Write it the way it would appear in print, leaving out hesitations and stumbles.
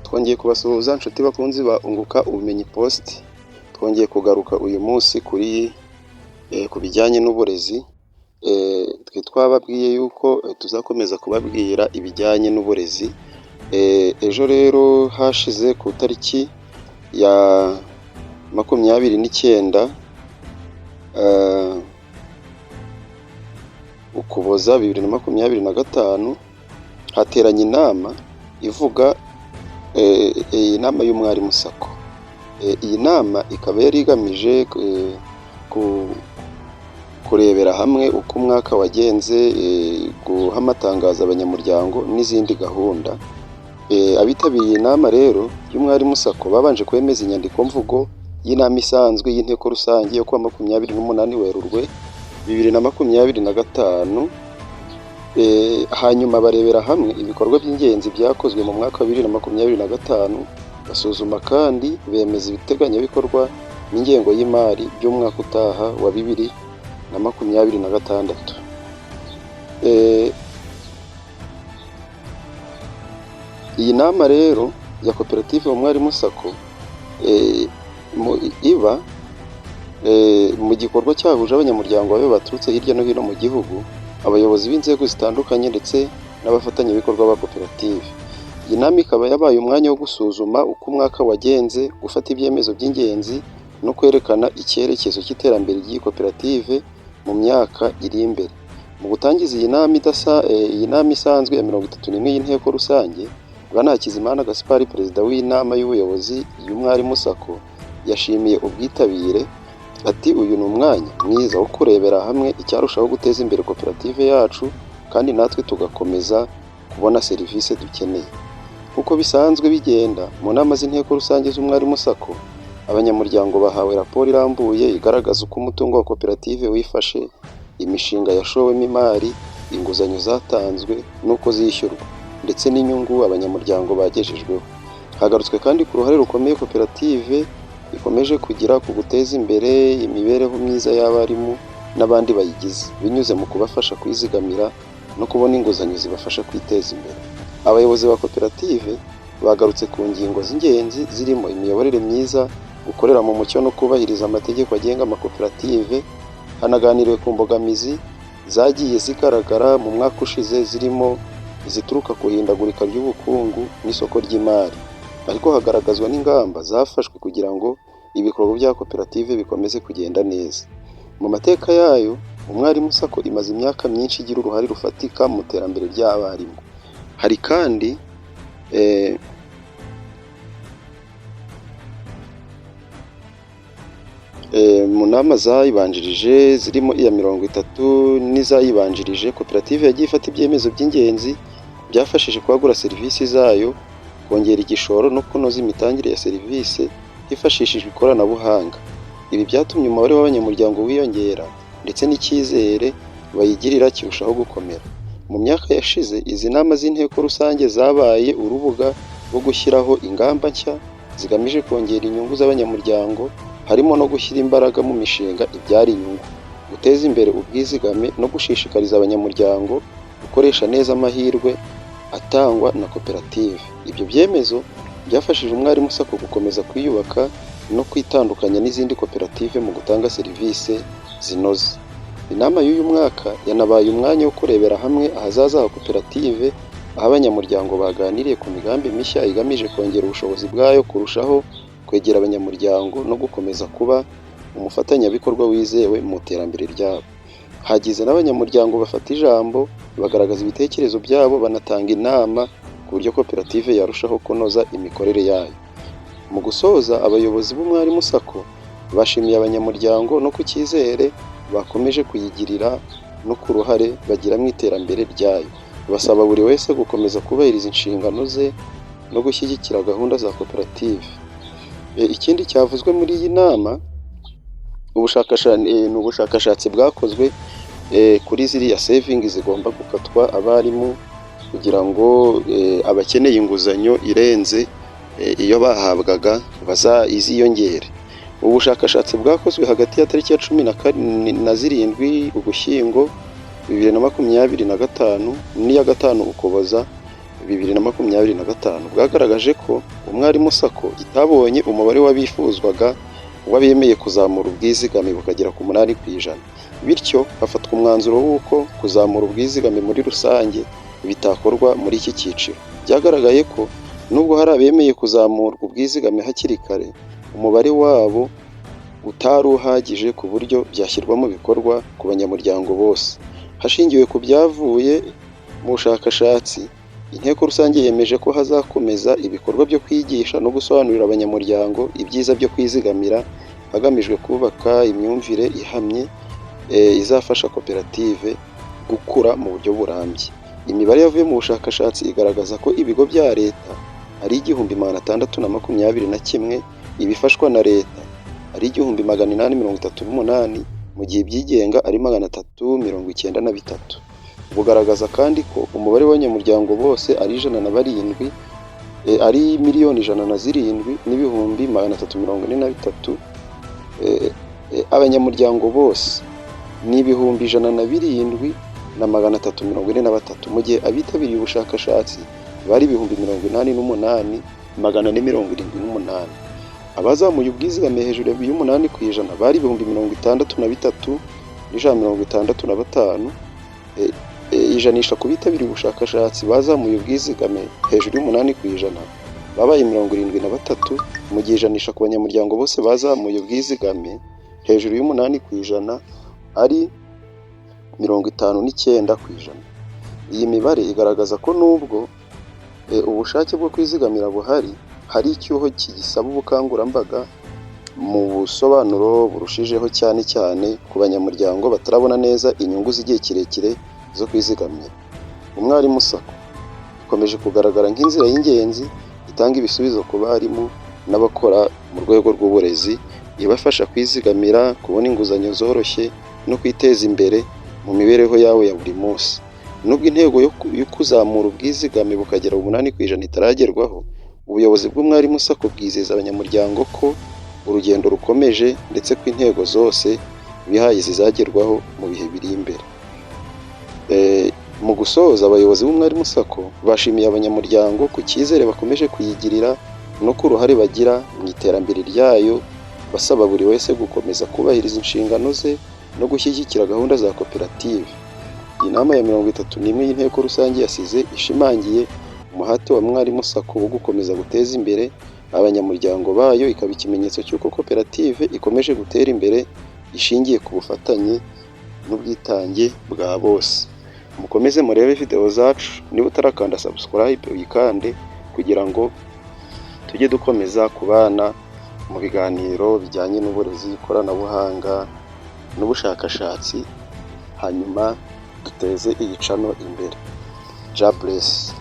Twongeye kubasuhuza inshuti bakunzi ba Unguka Ubumenyi Post. Twongeye kugaruka uyu munsi ku bijyanye n'uburezi. Twababwiye yuko tuzakomeza kubabwira ibijyanye n'uburezi. Ejo rero hashize ku tariki ya 29 Ukuboza 2025 hateranye inama ivuga inama y'umwarimu sako. Iyi nama ikaba yari igamije kurebera hamwe uko umwaka wagenze, guha amatangazo abanyamuryango n'izindi gahunda. Abitabiriye inama rero y'umwarimu sako babanje kwemeza inyandiko mvugo y'inama isanzwe y'inteko rusange yo kuwa 28 Werurwe 2025. Hanyuma barebera hamwe ibikorwa by'ingenzi byakozwe mu mwaka wa 2025, basuzuma kandi bemeza ibiteganyabikorwa n'ingengo y'imari by'umwaka utaha wa 2026. Iyi nama rero ya koperative umwarimu sako iba mu gikorwa cyahuje abanyamuryango babe baturutse hirya no hino mu gihugu, abayobozi b'inzego zitandukanye ndetse n'abafatanyabikorwa ba koperative. Iyi nama ikaba yabaye umwanya wo gusuzuma uko umwaka wagenze, gufata ibyemezo by'ingenzi no kwerekana icyerekezo cy'iterambere ry'iyi koperative mu myaka iri imbere. Mu gutangiza iyi nama isanzwe ya 31 y'inteko rusange, Bwana Hakizimana Gaspard, perezida w'inama y'ubuyobozi y'umwarimu sako, yashimiye ubwitabire. Ati uyu ni umwanya mwiza wo kurebera hamwe icyarushaho guteza imbere koperative yacu kandi natwe tugakomeza kubona serivisi dukeneye. Uko bisanzwe bigenda mu nama z'inteko rusange z'umwarimu sako, abanyamuryango bahawe raporo irambuye igaragaza uko umutungo wa koperative wifashe, imishinga yashowemo imari, inguzanyo zatanzwe n'uko zishyurwa, ndetse n'inyungu abanyamuryango bagejejweho. Hagarutswe kandi ku ruhare rukomeye koperative ikomeje kugira ku guteza imbere imibereho myiza y'abarimu n'abandi bayigize, binyuze mu kubafasha kwizigamira no kubona inguzanyo zibafasha kwiteza imbere. Abayobozi ba koperative bagarutse ku ngingo z'ingenzi zirimo imiyoborere myiza, gukorera mu mucyo no kubahiriza amategeko agenga amakoperative. Hanaganiriwe ku mbogamizi zagiye zigaragara mu mwaka ushize, zirimo izituruka ku ihindagurika ry'ubukungu n'isoko ry'imari, ariko hagaragazwa n'ingamba zafashwe kugira ngo ibikorwa bya koperative bikomeze kugenda neza. Mu mateka yayo, umwarimu sako imaze imyaka myinshi igira uruhare rufatika mu iterambere ry'abarimu. Hari kandi mu nama zayibanjirije zirimo iya 30 n'izayibanjirije, koperative yagiye ifata ibyemezo by'ingenzi byafashije kwagura serivisi zayo, kongera igishoro no kunoza imitangire ya serivisi hifashishijwe ikoranabuhanga. Ibi byatumye umubare w'abanyamuryango wiyongera ndetse n'icyizere bayigirira kirushaho gukomera. Mu myaka yashize, izi nama z'inteko rusange zabaye urubuga rwo gushyiraho ingamba nshya zigamije kongera inyungu z'abanyamuryango, harimo no gushyira imbaraga mu mishinga ibyara inyungu, guteza imbere ubwizigame no gushishikariza abanyamuryango gukoresha neza amahirwe atangwa na koperative. Ibyo byemezo byafashije umwarimu sako gukomeza kwiyubaka no kwitandukanya n'izindi koperative mu gutanga serivisi zinoze. Inama y'uyu mwaka yanabaye umwanya wo kurebera hamwe ahazaza ha koperative, aho abanyamuryango baganiriye ku migambi mishya igamije kongera ubushobozi bwayo, kurushaho kwegera abanyamuryango no gukomeza kuba umufatanyabikorwa wizewe mu iterambere ryabo. Hagize n'abanyamuryango bafata ijambo bagaragaza ibitekerezo byabo, banatanga inama ku buryo koperative yarushaho kunoza imikorere yayo. Mu gusoza, abayobozi b'umwarimu sako bashimiye abanyamuryango no ku cyizere bakomeje kuyigirira no ku ruhare bagira mu iterambere ryayo. Basaba buri wese gukomeza kubahiriza inshingano ze no gushyigikira gahunda za koperative. Ikindi cyavuzwe muri iyi nama, ubushakashatsi bwakozwe kuri ziriya saving zigomba gukatwa abarimu kugira ngo abakeneye inguzanyo irenze iyo bahabwaga iziyongere. Ubu bushakashatsi bwakozwe hagati ya tariki ya 17 Ugushyingo 2025 n'iya 5 Ukuboza 2025 bwagaragaje ko umwarimu SACCO itabonye umubare w'abifuzwaga w'abemeye kuzamura ubwizigame bukagera ku 8%, bityo hafatwa umwanzuro w'uko kuzamura ubwizigame muri rusange bitakorwa muri iki cyiciro. Byagaragaye ko nubwo hari abemeye kuzamurwa ubwizigame hakiri kare, umubare wabo utari uhagije ku buryo byashyirwa mu bikorwa ku banyamuryango bose. Hashingiwe ku byavuye mu bushakashatsi, inteko rusange yemeje ko hazakomeza ibikorwa byo kwigisha no gusobanurira abanyamuryango ibyiza byo kwizigamira hagamijwe kubaka imyumvire ihamye izafasha koperative gukura mu buryo burambye. Imibare yavuye mu bushakashatsi igaragaza ko ibigo bya leta ari 1621, ibifashwa na leta ari 1838, mu gihe ibyigenga ari 393. Bugaragaza kandi ko umubare w'abanyamuryango bose ari 107, ari 1,007,343. Abanyamuryango bose ni 107,343, mu gihe abitabiriye ubushakashatsi bari 88,478. Abazamuye ubwizigame hejuru y'8% bari 63,165. Ijanisha ku bitabiriye ubushakashatsi bazamuye ubwizigame hejuru y'8% babaye 73, mu gihe ijanisha ku banyamuryango bose bazamuye ubwizigame hejuru y'8% ari 59%. Iyi mibare igaragaza ko nubwo ubushake bwo kwizigamira buhari, hari icyuho kigisaba ubukangurambaga mu busobanuro burushijeho, cyane cyane ku banyamuryango batarabona neza inyungu z'igihe kirekire zo kwizigamira. Umwarimu SACCO ikomeje kugaragara nk'inzira y'ingenzi itanga ibisubizo ku barimu n'abakora mu rwego rw'uburezi, ibafasha kwizigamira, kubona inguzanyo zoroshye no kwiteza imbere mu mibereho yabo ya buri munsi. Nubwo intego yo kuzamura ubwizigame bukagera 8% itaragerwaho, ubuyobozi bw'umwarimu SACCO bwizeza abanyamuryango ko urugendo rukomeje ndetse ko intego zose bihaye zizagerwaho mu bihe biri imbere. Mu gusoza, abayobozi b'umwarimu SACCO bashimiye abanyamuryango ku cyizere bakomeje kuyigirira no ku ruhare bagira mu iterambere ryayo, basaba buri wese gukomeza kubahiriza inshingano ze no gushyigikira gahunda za koperative. Inama ya 31 y'inteko rusange yasize ishimangiye umuhate wa mwarimu SACCO wo gukomeza guteza imbere abanyamuryango bayo, ikaba ikimenyetso cy'uko koperative ikomeje gutera imbere ishingiye ku bufatanye n'ubwitange bwa bose. Mukomeze murebe video zacu, niba utarakanda subscribe uyikande kugira ngo tujye dukomeza kubana mu biganiro bijyanye n'uburezi, ikoranabuhanga n'ubushakashatsi, hanyuma duteze iyi channel imbere. God bless.